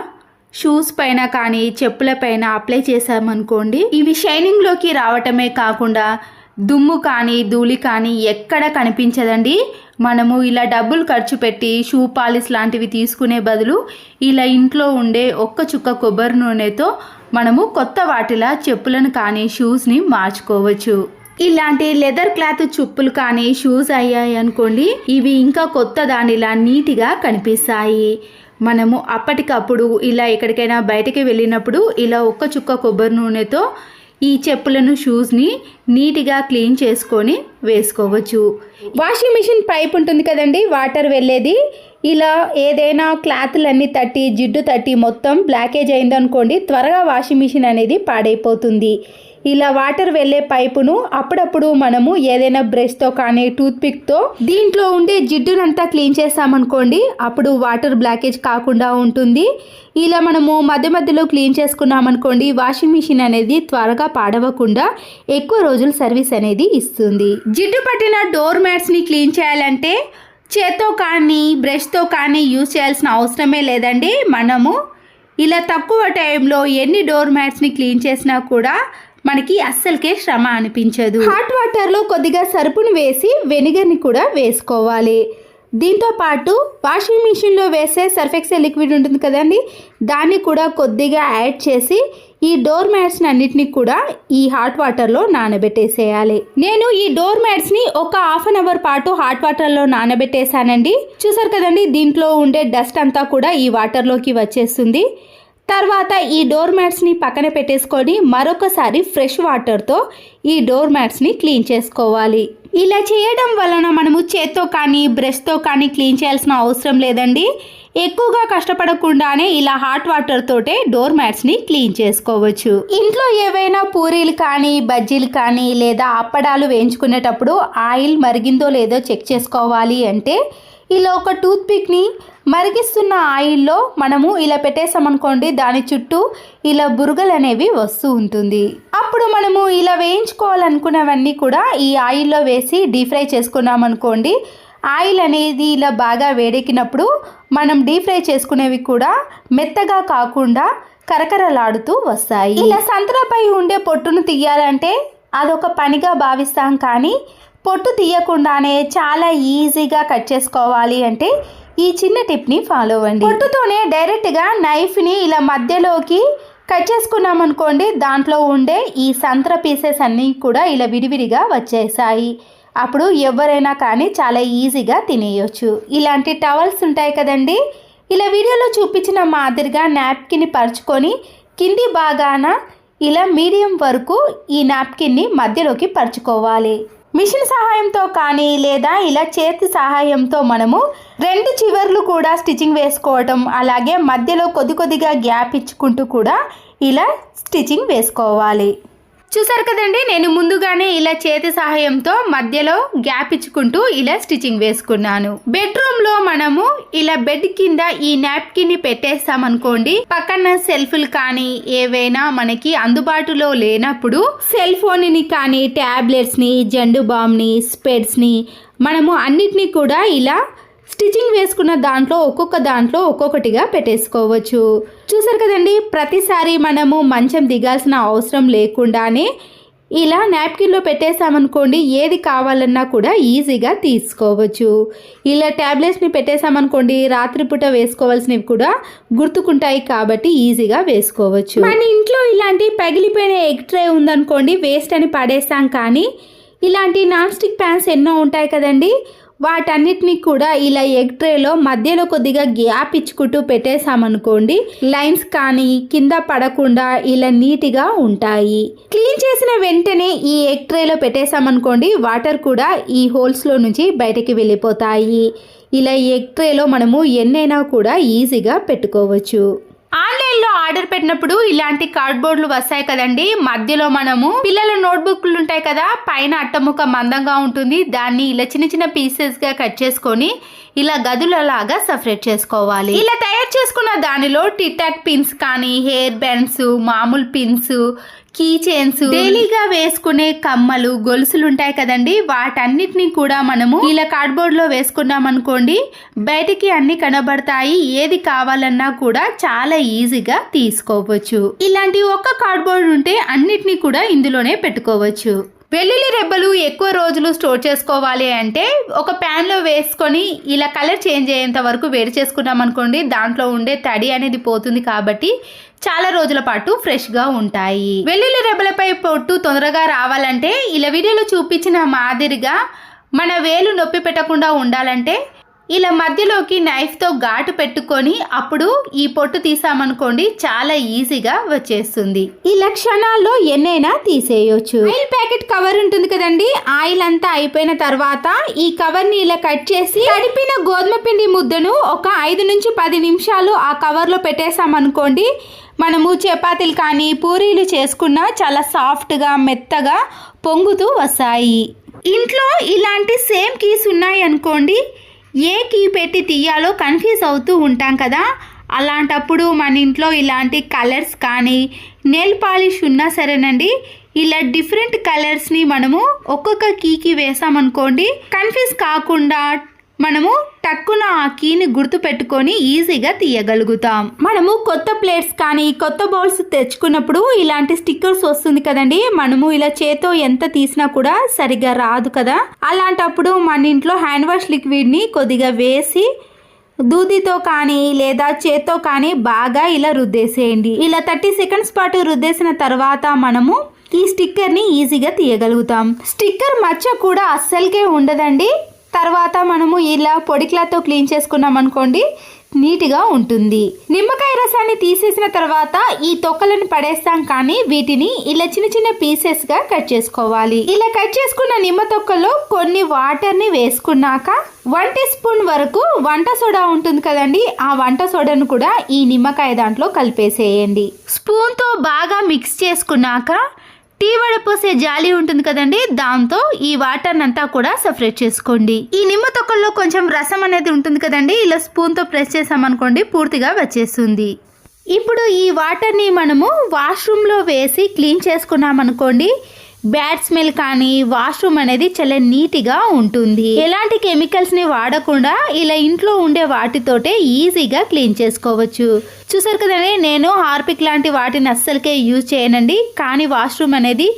A: షూస్ పైన కానీ చెప్పుల పైన అప్లై చేసామనుకోండి, ఇవి షైనింగ్లోకి రావటమే కాకుండా దుమ్ము కానీ ధూళి కానీ ఎక్కడ కనిపించదండి. మనము ఇలా డబ్బులు ఖర్చు పెట్టి షూ పాలిష్ లాంటివి తీసుకునే బదులు ఇలా ఇంట్లో ఉండే ఒక్క చుక్క కొబ్బరి నూనెతో మనము కొత్త వాటిలా చెప్పులను కానీ షూస్ని మార్చుకోవచ్చు. ఇలాంటి లెదర్ క్లాత్ చెప్పులు కానీ షూస్ అయ్యాయి అనుకోండి, ఇవి ఇంకా కొత్త దానిలా నీట్గా కనిపిస్తాయి. మనము అప్పటికప్పుడు ఇలా ఎక్కడికైనా బయటికి వెళ్ళినప్పుడు ఇలా ఒక్క చుక్క కొబ్బరి నూనెతో ఈ చెప్పులను, షూస్ని నీట్గా క్లీన్ చేసుకొని వేసుకోవచ్చు. వాషింగ్ మిషన్ పైప్ ఉంటుంది కదండి, వాటర్ వెళ్ళేది, ఇలా ఏదైనా క్లాత్లన్నీ తట్టి జిడ్డు తట్టి మొత్తం బ్లాకేజ్ అయిందనుకోండి, త్వరగా వాషింగ్ మిషన్ అనేది పాడైపోతుంది. ఇలా వాటర్ వెళ్ళే పైపును అప్పుడప్పుడు మనము ఏదైనా బ్రష్తో కానీ టూత్పిక్తో దీంట్లో ఉండే జిడ్డునంతా క్లీన్ చేస్తామనుకోండి, అప్పుడు వాటర్ బ్లాకేజ్ కాకుండా ఉంటుంది. ఇలా మనము మధ్య మధ్యలో క్లీన్ చేసుకున్నామనుకోండి, వాషింగ్ మిషన్ అనేది త్వరగా పాడవకుండా ఎక్కువ రోజులు సర్వీస్ అనేది ఇస్తుంది. జిడ్డు పట్టిన డోర్ మ్యాట్స్ని క్లీన్ చేయాలంటే చేత్తో కానీ బ్రష్తో కానీ యూజ్ చేయాల్సిన అవసరమే లేదండి. మనము ఇలా తక్కువ టైంలో ఎన్ని డోర్ మ్యాట్స్ని క్లీన్ చేసినా కూడా మనకి అస్సలకే శ్రమ అనిపించదు. హాట్ వాటర్లో కొద్దిగా సరుపును వేసి వెనిగర్ని కూడా వేసుకోవాలి. దీంతో పాటు వాషింగ్ మిషన్లో వేసే సర్ఫ్ ఎక్సెల్ లిక్విడ్ ఉంటుంది కదండి, దాన్ని కూడా కొద్దిగా యాడ్ చేసి ఈ డోర్ మ్యాట్స్ని అన్నిటినీ కూడా ఈ హాట్ వాటర్లో నానబెట్టేసేయాలి. నేను ఈ డోర్ మ్యాట్స్ని ఒక 1/2 అవర్ పాటు హాట్ వాటర్లో నానబెట్టేసానండి. చూసారు కదండి, దీంట్లో ఉండే డస్ట్ అంతా కూడా ఈ వాటర్లోకి వచ్చేస్తుంది. తర్వాత ఈ డోర్ మ్యాట్స్ని పక్కన పెట్టేసుకొని మరొకసారి ఫ్రెష్ వాటర్తో ఈ డోర్ మ్యాట్స్ని క్లీన్ చేసుకోవాలి. ఇలా చేయడం వలన మనము చేత్తో కానీ బ్రష్తో కానీ క్లీన్ చేయాల్సిన అవసరం లేదండి. ఎక్కువగా కష్టపడకుండానే ఇలా హాట్ వాటర్ తోటే డోర్ మ్యాట్స్ని క్లీన్ చేసుకోవచ్చు. ఇంట్లో ఏవైనా పూరీలు కానీ బజ్జీలు కానీ లేదా అప్పడాలు వేయించుకునేటప్పుడు ఆయిల్ మరిగిందో లేదో చెక్ చేసుకోవాలి అంటే ఇలా ఒక టూత్పిక్ని మరిగిస్తున్న ఆయిల్లో మనము ఇలా పెట్టేసామనుకోండి, దాని చుట్టూ ఇలా బురగలు అనేవి వస్తూ ఉంటుంది. అప్పుడు మనము ఇలా వేయించుకోవాలనుకున్నవన్నీ కూడా ఈ ఆయిల్లో వేసి డీప్ ఫ్రై చేసుకున్నామనుకోండి, ఆయిల్ అనేది ఇలా బాగా వేడెక్కినప్పుడు మనం డీప్ ఫ్రై చేసుకునేవి కూడా మెత్తగా కాకుండా కరకరలాడుతూ వస్తాయి. ఇలా సంతరాపై ఉండే పొట్టును తీయాలంటే అదొక పనిగా భావిస్తాం, కానీ పొట్టు తీయకుండానే చాలా ఈజీగా కట్ చేసుకోవాలి అంటే ఈ చిన్న టిప్ని ఫాలో అవ్వండి. పొట్టుతోనే డైరెక్ట్గా నైఫ్ని ఇలా మధ్యలోకి కట్ చేసుకున్నామనుకోండి, దాంట్లో ఉండే ఈ సంత్ర పీసెస్ అన్నీ కూడా ఇలా విడివిడిగా వచ్చేసాయి. అప్పుడు ఎవరైనా కానీ చాలా ఈజీగా తినేయొచ్చు. ఇలాంటి టవల్స్ ఉంటాయి కదండి, ఇలా వీడియోలో చూపించిన మాదిరిగా నాప్కిన్ని పరుచుకొని కింది భాగాన ఇలా మీడియం వరకు ఈ నాప్కిన్ని మధ్యలోకి పరుచుకోవాలి. మిషన్ సహాయంతో కానీ లేదా ఇలా చేతి సహాయంతో మనము రెండు చివర్లు కూడా స్టిచ్చింగ్ వేసుకోవటం, అలాగే మధ్యలో కొద్దిగా గ్యాప్ ఇచ్చుకుంటూ కూడా ఇలా స్టిచ్చింగ్ వేసుకోవాలి. చూసారు కదండి, నేను ముందుగానే ఇలా చేతి సహాయంతో మధ్యలో గ్యాప్ ఇచ్చుకుంటూ ఇలా స్టిచ్చింగ్ వేసుకున్నాను. బెడ్రూమ్లో మనము ఇలా బెడ్ కింద ఈ నాప్కిన్ని పెట్టేస్తామనుకోండి, పక్కన సెల్ఫ్లు కానీ ఏవైనా మనకి అందుబాటులో లేనప్పుడు సెల్ ఫోన్ని కానీ ట్యాబ్లెట్స్ని, జండు బామ్ని, స్పెడ్స్ని మనము అన్నిటినీ కూడా ఇలా స్టిచ్చింగ్ వేసుకున్న దాంట్లో ఒక్కొక్కటిగా పెట్టేసుకోవచ్చు. చూసారు కదండి, ప్రతిసారి మనము మంచం దిగాల్సిన అవసరం లేకుండానే ఇలా నాప్కిన్లో పెట్టేసామనుకోండి, ఏది కావాలన్నా కూడా ఈజీగా తీసుకోవచ్చు. ఇలా ట్యాబ్లెట్స్ని పెట్టేసామనుకోండి, రాత్రిపూట వేసుకోవాల్సినవి కూడా గుర్తుకుంటాయి కాబట్టి ఈజీగా వేసుకోవచ్చు. మన ఇంట్లో ఇలాంటి పగిలిపోయిన ఎగ్ ట్రే ఉందనుకోండి, వేస్ట్ అని పడేస్తాం. కానీ ఇలాంటి నాన్ స్టిక్ ప్యాన్స్ ఎన్నో ఉంటాయి కదండి, వాటన్నిటిని కూడా ఇలా ఎగ్ ట్రేలో మధ్యలో కొద్దిగా గ్యాప్ ఇచ్చుకుంటూ పెట్టేసామనుకోండి, లైన్స్ కానీ కింద పడకుండా ఇలా నీట్గా ఉంటాయి. క్లీన్ చేసిన వెంటనే ఈ ఎగ్ ట్రేలో పెట్టేసామనుకోండి, వాటర్ కూడా ఈ హోల్స్లో నుంచి బయటకి వెళ్ళిపోతాయి. ఇలా ఎగ్ ట్రేలో మనము ఎన్నైనా కూడా ఈజీగా పెట్టుకోవచ్చు. ఆన్లైన్లో ఆర్డర్ పెట్టినప్పుడు ఇలాంటి కార్డ్బోర్డ్లు వస్తాయి కదండి, మధ్యలో మనము పిల్లల నోట్బుక్లు ఉంటాయి కదా, పైన అట్టముక్క మందంగా ఉంటుంది, దాన్ని ఇలా చిన్న పీసెస్గా కట్ చేసుకొని ఇలా గదులలాగా సపరేట్ చేసుకోవాలి. ఇలా తయారు చేసుకున్న దానిలో టిటాక్ పిన్స్ కానీ, హెయిర్ బ్యాండ్స్, మామూలు పిన్స్, కీ చైన్స్, డైలీగా వేసుకునే కమ్మలు, గొలుసులు ఉంటాయి కదండి, వాటన్నిటిని కూడా మనము ఇలా కార్డ్బోర్డ్ లో వేసుకున్నాం అనుకోండి, బయటికి అన్ని కనబడతాయి. ఏది కావాలన్నా కూడా చాలా ఈజీగా తీసుకోవచ్చు. ఇలాంటి ఒక్క కార్డ్బోర్డ్ ఉంటే అన్నిటినీ కూడా ఇందులోనే పెట్టుకోవచ్చు. వెల్లుల్లి రెబ్బలు ఎక్కువ రోజులు స్టోర్ చేసుకోవాలి అంటే ఒక ప్యాన్లో వేసుకొని ఇలా కలర్ చేంజ్ అయ్యేంత వరకు వేడి చేసుకున్నాం అనుకోండి, దాంట్లో ఉండే తడి అనేది పోతుంది కాబట్టి చాలా రోజుల పాటు ఫ్రెష్గా ఉంటాయి. వెల్లుల్లి రెబ్బలపై పొట్టు తొందరగా రావాలంటే ఇలా వీడియోలో చూపించిన మాదిరిగా మన వేలు నొప్పి పెట్టకుండా ఉండాలంటే ఇలా మధ్యలోకి నైఫ్తో ఘాటు పెట్టుకొని అప్పుడు ఈ పొట్టు తీసామనుకోండి, చాలా ఈజీగా వచ్చేస్తుంది. ఇలా క్షణాల్లో ఎన్నైనా తీసేయొచ్చు. ఆయిల్ ప్యాకెట్ కవర్ ఉంటుంది కదండి, ఆయిల్ అంతా అయిపోయిన తర్వాత ఈ కవర్ ని ఇలా కట్ చేసి తడిపిన గోధుమ పిండి ముద్దను ఒక 5 నుంచి 10 నిమిషాలు ఆ కవర్ లో పెట్టేసామనుకోండి, మనము చపాతీలు కానీ పూరీలు చేసుకున్నా చాలా సాఫ్ట్గా మెత్తగా పొంగుతూ వస్తాయి. ఇంట్లో ఇలాంటి సేమ్ కీస్ ఉన్నాయి అనుకోండి, ఏ కీ పెట్టి తీయాలో కన్ఫ్యూజ్ అవుతూ ఉంటాం కదా, అలాంటప్పుడు మన ఇంట్లో ఇలాంటి కలర్స్ కానీ నెయిల్ పాలిష్ ఉన్నా సరేనండి, ఇలా డిఫరెంట్ కలర్స్ని మనము ఒక్కొక్క కీకి వేసామనుకోండి, కన్ఫ్యూజ్ కాకుండా మనము టక్కున ఆ కీని గుర్తు పెట్టుకొని ఈజీగా తీయగలుగుతాం. మనము కొత్త ప్లేట్స్ కానీ కొత్త బౌల్స్ తెచ్చుకున్నప్పుడు ఇలాంటి స్టిక్కర్స్ వస్తుంది కదండి, మనము ఇలా చేతో ఎంత తీసినా కూడా సరిగా రాదు కదా, అలాంటప్పుడు మన ఇంట్లో హ్యాండ్ వాష్ లిక్విడ్ని కొద్దిగా వేసి దూదితో కానీ లేదా చేత్తో కానీ బాగా ఇలా రుద్దేసేయండి. ఇలా 30 సెకండ్స్ పాటు రుద్దేసిన తర్వాత మనము ఈ స్టిక్కర్ని ఈజీగా తీయగలుగుతాం. స్టిక్కర్ మచ్చ కూడా అస్సలకే ఉండదండి. తర్వాత మనము ఇలా పొడి క్లాత్తో క్లీన్ చేసుకున్నాం అనుకోండి, నీట్గా ఉంటుంది. నిమ్మకాయ రసాన్ని తీసేసిన తర్వాత ఈ తొక్కలను పడేస్తాం, కానీ వీటిని ఇలా చిన్న పీసెస్గా కట్ చేసుకోవాలి. ఇలా కట్ చేసుకున్న నిమ్మ తొక్కలో కొన్ని వాటర్ని వేసుకున్నాక 1 టీ స్పూన్ వరకు వంట సోడా ఉంటుంది కదండి, ఆ వంట సోడాను కూడా ఈ నిమ్మకాయ దాంట్లో కలిపేసేయండి. స్పూన్తో బాగా మిక్స్ చేసుకున్నాక టీ వడపోసే జాలి ఉంటుంది కదండి, దాంతో ఈ వాటర్ అంతా కూడా సపరేట్ చేసుకోండి. ఈ నిమ్మ తొక్కల్లో కొంచెం రసం అనేది ఉంటుంది కదండి, ఇలా స్పూన్తో ప్రెస్ చేసామనుకోండి పూర్తిగా వచ్చేస్తుంది. ఇప్పుడు ఈ వాటర్ని మనము వాష్రూమ్లో వేసి క్లీన్ చేసుకున్నామనుకోండి, బ్యాడ్ స్మెల్ కానీ వాష్రూమ్ అనేది చాలా నీట్గా ఉంటుంది. ఎలాంటి కెమికల్స్ని వాడకుండా ఇలా ఇంట్లో ఉండే వాటితోటే ఈజీగా క్లీన్ చేసుకోవచ్చు. చూసారు కదండి, నేను హార్పిక్ లాంటి వాటిని అస్సలకే యూజ్ చేయనండి, కానీ వాష్రూమ్ అనేది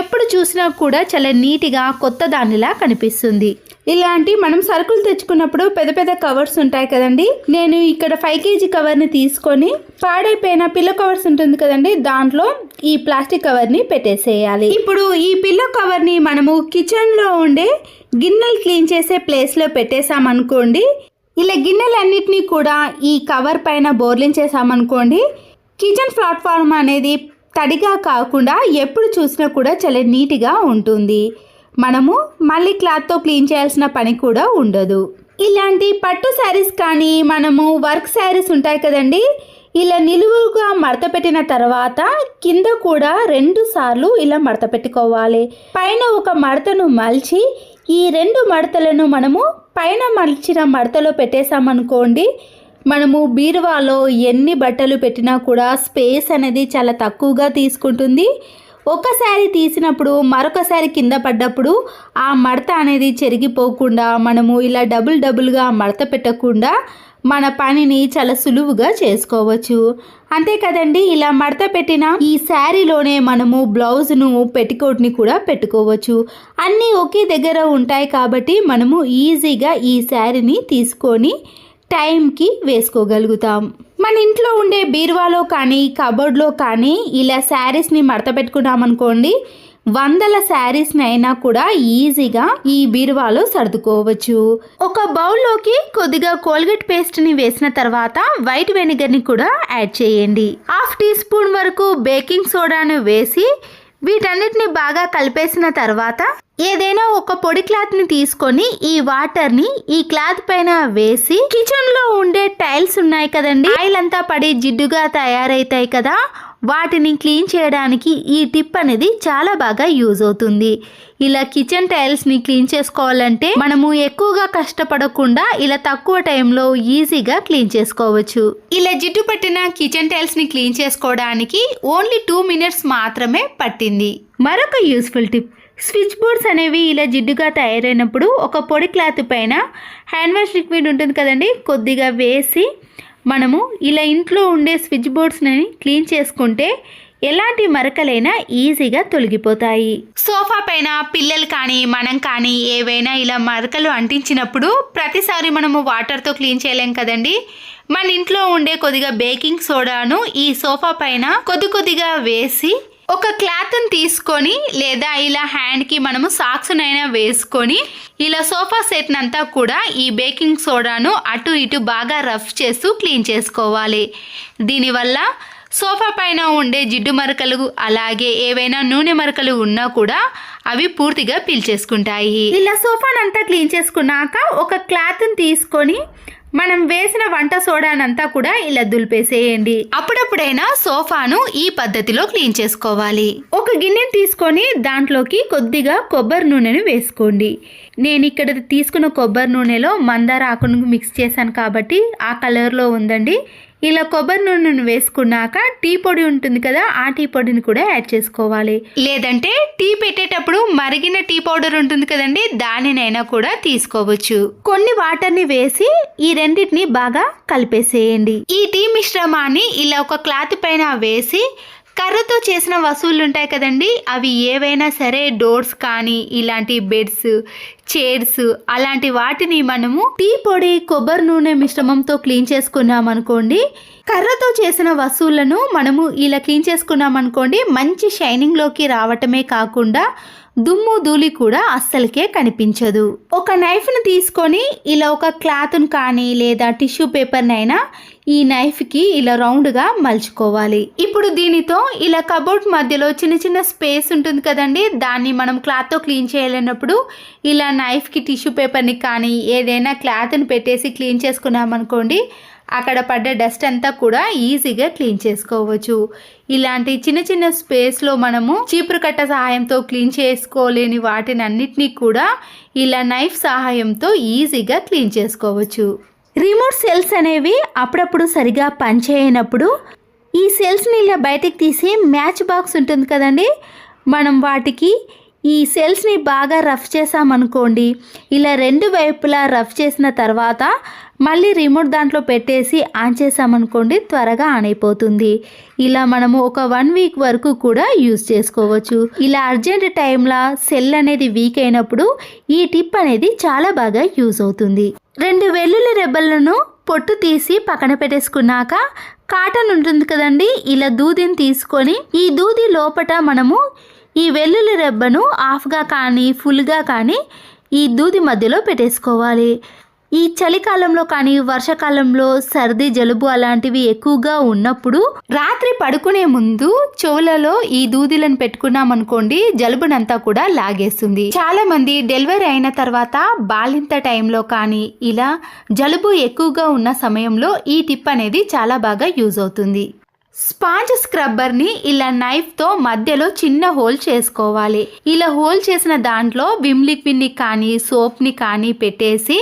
A: ఎప్పుడు చూసినా కూడా చాలా నీట్గా కొత్త దానిలా కనిపిస్తుంది. ఇలాంటి మనం సరుకులు తెచ్చుకున్నప్పుడు పెద్ద పెద్ద కవర్స్ ఉంటాయి కదండి, నేను ఇక్కడ 5 kg కవర్ని తీసుకొని పాడైపోయిన పిల్లో కవర్స్ ఉంటుంది కదండి, దాంట్లో ఈ ప్లాస్టిక్ కవర్ని పెట్టేసేయాలి. ఇప్పుడు ఈ పిల్లో కవర్ని మనము కిచెన్లో ఉండే గిన్నెలు క్లీన్ చేసే ప్లేస్లో పెట్టేసామనుకోండి, ఇలా గిన్నెలన్నిటినీ కూడా ఈ కవర్ పైన బోర్లించేసామనుకోండి, కిచెన్ ప్లాట్ఫామ్ అనేది తడిగా కాకుండా ఎప్పుడు చూసినా కూడా చాలా నీట్గా ఉంటుంది. మనము మళ్ళీ క్లాత్తో క్లీన్ చేయాల్సిన పని కూడా ఉండదు. ఇలాంటి పట్టు శారీస్ కానీ మనము వర్క్ శారీస్ ఉంటాయి కదండి, ఇలా నిలువుగా మడత పెట్టిన తర్వాత కింద కూడా 2 సార్లు ఇలా మడత పెట్టుకోవాలి. పైన ఒక మడతను మలిచి ఈ 2 మడతలను మనము పైన మలిచిన మడతలో పెట్టేసామనుకోండి, మనము బీరువాలో ఎన్ని బట్టలు పెట్టినా కూడా స్పేస్ అనేది చాలా తక్కువగా తీసుకుంటుంది. ఒకసారి తీసినప్పుడు మరొకసారి కింద పడ్డప్పుడు ఆ మడత అనేది చెరిగిపోకుండా మనము ఇలా డబుల్గా మడత పెట్టకుండా మన పనిని చాలా సులువుగా చేసుకోవచ్చు. అంతే కదండి, ఇలా మడత పెట్టిన ఈ శారీలోనే మనము బ్లౌజ్ను పెట్టికోట్ని కూడా పెట్టుకోవచ్చు. అన్నీ ఒకే దగ్గర ఉంటాయి కాబట్టి మనము ఈజీగా ఈ శారీని తీసుకొని టైంకి వేసుకోగలుగుతాం. మన ఇంట్లో ఉండే బీరువాలో కానీ కబోర్డ్లో కానీ ఇలా శారీస్ని మడత పెట్టుకున్నామనుకోండి, 100 శారీస్ని అయినా కూడా ఈజీగా ఈ బీరువాలో సర్దుకోవచ్చు. ఒక బౌల్లోకి కొద్దిగా కోల్గేట్ పేస్ట్ని వేసిన తర్వాత వైట్ వెనిగర్ని కూడా యాడ్ చేయండి. 1/2 టీ స్పూన్ వరకు బేకింగ్ సోడాను వేసి వీటన్నిటిని బాగా కలిపేసిన తర్వాత ఏదైనా ఒక పొడి క్లాత్ని తీసుకొని ఈ వాటర్ని ఈ క్లాత్ పైన వేసి కిచెన్లో ఉండే టైల్స్ ఉన్నాయి కదండి, ఆయిల్ అంతా పడి జిడ్డుగా తయారైతాయి కదా, వాటిని క్లీన్ చేయడానికి ఈ టిప్ అనేది చాలా బాగా యూజ్ అవుతుంది. ఇలా కిచెన్ టైల్స్ని క్లీన్ చేసుకోవాలంటే మనము ఎక్కువగా కష్టపడకుండా ఇలా తక్కువ టైంలో ఈజీగా క్లీన్ చేసుకోవచ్చు. ఇలా జిడ్డు పట్టిన కిచెన్ టైల్స్ని క్లీన్ చేసుకోవడానికి ఓన్లీ 2 minutes మాత్రమే పట్టింది. మరొక యూస్ఫుల్ టిప్, స్విచ్ బోర్డ్స్ అనేవి ఇలా జిడ్డుగా తయారైనప్పుడు ఒక పొడి క్లాత్ పైన హ్యాండ్ వాష్ లిక్విడ్ ఉంటుంది కదండి, కొద్దిగా వేసి మనము ఇలా ఇంట్లో ఉండే స్విచ్ బోర్డ్స్ని క్లీన్ చేసుకుంటే ఎలాంటి మరకలైనా ఈజీగా తొలగిపోతాయి. సోఫా పైన పిల్లలు కానీ మనం కానీ ఏవైనా ఇలా మరకలు అంటించినప్పుడు ప్రతిసారి మనము వాటర్తో క్లీన్ చేయలేం కదండి, మన ఇంట్లో ఉండే కొద్దిగా బేకింగ్ సోడాను ఈ సోఫా పైన కొద్దిగా వేసి ఒక క్లాత్ని తీసుకొని లేదా ఇలా హ్యాండ్కి మనము సాక్స్నైనా వేసుకొని ఇలా సోఫా సెట్నంతా కూడా ఈ బేకింగ్ సోడాను అటు ఇటు బాగా రఫ్ చేస్తూ క్లీన్ చేసుకోవాలి. దీనివల్ల సోఫా పైన ఉండే జిడ్డు మరకలు అలాగే ఏవైనా నూనె మరకలు ఉన్నా కూడా అవి పూర్తిగా పీల్చేసుకుంటాయి. ఇలా సోఫానంతా క్లీన్ చేసుకున్నాక ఒక క్లాత్ని తీసుకొని మనం వేసిన వంట సోడానంతా కూడా ఇలా దులిపేసేయండి. అప్పుడప్పుడైనా సోఫాను ఈ పద్ధతిలో క్లీన్ చేసుకోవాలి. ఒక గిన్నెని తీసుకొని దాంట్లోకి కొద్దిగా కొబ్బరి నూనెను వేసుకోండి. నేను ఇక్కడ తీసుకున్న కొబ్బరి నూనెలో మందార ఆకును మిక్స్ చేశాను కాబట్టి ఆ కలర్లో ఉందండి. ఇలా కొబ్బరి నూనెను వేసుకున్నాక టీ పొడి ఉంటుంది కదా, ఆ టీ పొడిని కూడా యాడ్ చేసుకోవాలి. లేదంటే టీ పెట్టేటప్పుడు మరిగిన టీ పౌడర్ ఉంటుంది కదండి, దానినైనా కూడా తీసుకోవచ్చు. కొన్ని వాటర్ని వేసి ఈ రెండింటిని బాగా కలిపేసేయండి. ఈ టీ మిశ్రమాన్ని ఇలా ఒక క్లాత్ పైన వేసి కర్రతో చేసిన వస్తువులు ఉంటాయి కదండి, అవి ఏవైనా సరే డోర్స్ కానీ ఇలాంటి బెడ్స్ చైర్స్ అలాంటి వాటిని మనము టీ పొడి కొబ్బరి నూనె మిశ్రమంతో క్లీన్ చేసుకున్నాం అనుకోండి, కర్రతో చేసిన వస్తువులను మనము ఇలా క్లీన్ చేసుకున్నాం అనుకోండి, మంచి షైనింగ్లోకి రావటమే కాకుండా దుమ్ము ధూళి కూడా అస్సలకే కనిపించదు. ఒక నైఫ్ను తీసుకొని ఇలా ఒక క్లాత్ను కానీ లేదా టిష్యూ పేపర్నైనా ఈ నైఫ్కి ఇలా రౌండ్గా మలుచుకోవాలి. ఇప్పుడు దీనితో ఇలా కబోర్డ్ మధ్యలో చిన్న స్పేస్ ఉంటుంది కదండి, దాన్ని మనం క్లాత్తో క్లీన్ చేయలేనప్పుడు ఇలా నైఫ్కి టిష్యూ పేపర్ని కానీ ఏదైనా క్లాత్ని పెట్టేసి క్లీన్ చేసుకున్నాం అనుకోండి, అక్కడ పడ్డ డస్ట్ అంతా కూడా ఈజీగా క్లీన్ చేసుకోవచ్చు. ఇలాంటి చిన్న స్పేస్లో మనము చీపురు కట్ట సహాయంతో క్లీన్ చేసుకోలేని వాటిని అన్నిటినీ కూడా ఇలా నైఫ్ సహాయంతో ఈజీగా క్లీన్ చేసుకోవచ్చు. రిమోట్ సెల్స్ అనేవి అప్పుడప్పుడు సరిగా పనిచేయనప్పుడు ఈ సెల్స్ని ఇలా బయటకు తీసి మ్యాచ్ బాక్స్ ఉంటుంది కదండి, మనం వాటికి ఈ సెల్స్ని బాగా రఫ్ చేసామనుకోండి, ఇలా 2 వైపులా రఫ్ చేసిన తర్వాత మళ్ళీ రిమోట్ దాంట్లో పెట్టేసి ఆన్ చేసామనుకోండి త్వరగా ఆన్ అయిపోతుంది. ఇలా మనము ఒక 1 వీక్ వరకు కూడా యూజ్ చేసుకోవచ్చు. ఇలా అర్జెంట్ టైంలో సెల్ అనేది వీక్ అయినప్పుడు ఈ టిప్ అనేది చాలా బాగా యూజ్ అవుతుంది. 2 వెల్లుల్లి రెబ్బలను పొట్టు తీసి పక్కన పెట్టేసుకున్నాక కాటన్ ఉంటుంది కదండి, ఇలా దూదిని తీసుకొని ఈ దూది లోపట మనము ఈ వెల్లుల్లి రెబ్బను హాఫ్గా కానీ ఫుల్గా కానీ ఈ దూది మధ్యలో పెట్టేసుకోవాలి. ఈ చలికాలంలో కానీ వర్షాకాలంలో సర్ది జలుబు అలాంటివి ఎక్కువగా ఉన్నప్పుడు రాత్రి పడుకునే ముందు చెవులలో ఈ దూదిలను పెట్టుకున్నామనుకోండి జలుబునంతా కూడా లాగేస్తుంది. చాలా మంది డెలివరీ అయిన తర్వాత బాలింత టైంలో కానీ ఇలా జలుబు ఎక్కువగా ఉన్న సమయంలో ఈ టిప్ అనేది చాలా బాగా యూజ్ అవుతుంది. స్పాంజ్ స్క్రబ్బర్ని ఇలా నైఫ్తో మధ్యలో చిన్న హోల్ చేసుకోవాలి. ఇలా హోల్ చేసిన దాంట్లో విమ్ లిక్విడ్ని కానీ సోప్ని కానీ పెట్టేసి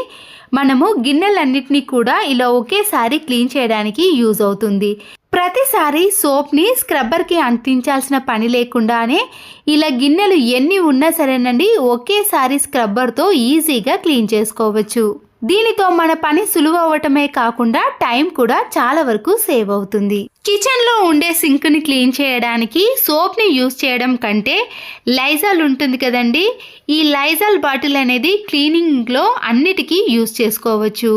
A: మనము గిన్నెలన్నిటినీ కూడా ఇలా ఒకేసారి క్లీన్ చేయడానికి యూజ్ అవుతుంది. ప్రతిసారి సోప్ని స్క్రబ్బర్కి అంటించాల్సిన పని లేకుండానే ఇలా గిన్నెలు ఎన్ని ఉన్నా సరేనండి ఒకేసారి స్క్రబ్బర్తో ఈజీగా క్లీన్ చేసుకోవచ్చు. దీనితో మన పని సులువు అవ్వటమే కాకుండా టైం కూడా చాలా వరకు సేవ్ అవుతుంది. కిచెన్లో ఉండే సింక్ని క్లీన్ చేయడానికి సోప్ని యూజ్ చేయడం కంటే లైజాల్ ఉంటుంది కదండి, ఈ లైజాల్ బాటిల్ అనేది క్లీనింగ్లో అన్నిటికీ యూజ్ చేసుకోవచ్చు.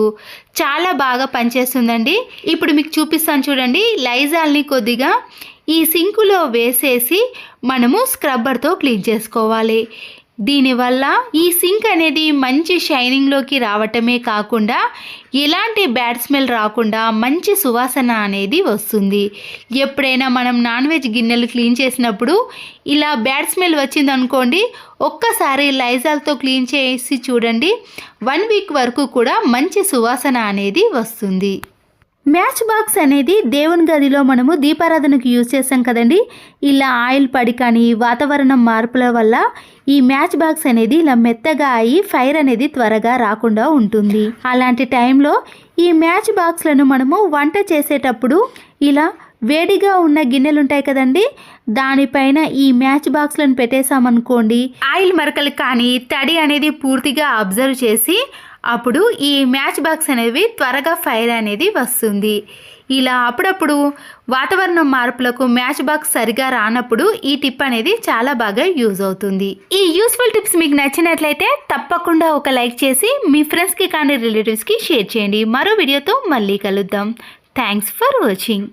A: చాలా బాగా పనిచేస్తుందండి. ఇప్పుడు మీకు చూపిస్తాను చూడండి. లైజాల్ని కొద్దిగా ఈ సింకులో వేసేసి మనము స్క్రబ్బర్తో క్లీన్ చేసుకోవాలి. దీనివల్ల ఈ సింక్ అనేది మంచి షైనింగ్లోకి రావటమే కాకుండా ఎలాంటి బ్యాడ్ స్మెల్ రాకుండా మంచి సువాసన అనేది వస్తుంది. ఎప్పుడైనా మనం నాన్ వెజ్ గిన్నెలు క్లీన్ చేసినప్పుడు ఇలా బ్యాడ్ స్మెల్ వచ్చిందనుకోండి, ఒక్కసారి లైజాల్తో క్లీన్ చేసి చూడండి, 1 వీక్ వరకు కూడా మంచి సువాసన అనేది వస్తుంది. మ్యాచ్ బాక్స్ అనేది దేవుని గదిలో మనము దీపారాధనకు యూజ్ చేస్తాం కదండి. ఇలా ఆయిల్ పడి కానీ వాతావరణం మార్పుల వల్ల ఈ మ్యాచ్ బాక్స్ అనేది ఇలా మెత్తగా అయ్యి ఫైర్ అనేది త్వరగా రాకుండా ఉంటుంది. అలాంటి టైంలో ఈ మ్యాచ్ బాక్స్లను మనము వంట చేసేటప్పుడు ఇలా వేడిగా ఉన్న గిన్నెలు ఉంటాయి కదండి, దానిపైన ఈ మ్యాచ్ బాక్స్లను పెట్టేసామనుకోండి ఆయిల్ మరకలు కానీ తడి అనేది పూర్తిగా అబ్జర్వ్ చేసి అప్పుడు ఈ మ్యాచ్ బాక్స్ అనేవి త్వరగా ఫైర్ అనేది వస్తుంది. ఇలా అప్పుడప్పుడు వాతావరణం మార్పులకు మ్యాచ్ బాక్స్ సరిగా రానప్పుడు ఈ టిప్ అనేది చాలా బాగా యూజ్ అవుతుంది. ఈ యూస్ఫుల్ టిప్స్ మీకు నచ్చినట్లయితే తప్పకుండా ఒక లైక్ చేసి మీ ఫ్రెండ్స్కి కానీ రిలేటివ్స్కి షేర్ చేయండి. మరో వీడియోతో మళ్ళీ కలుద్దాం. Thanks for watching.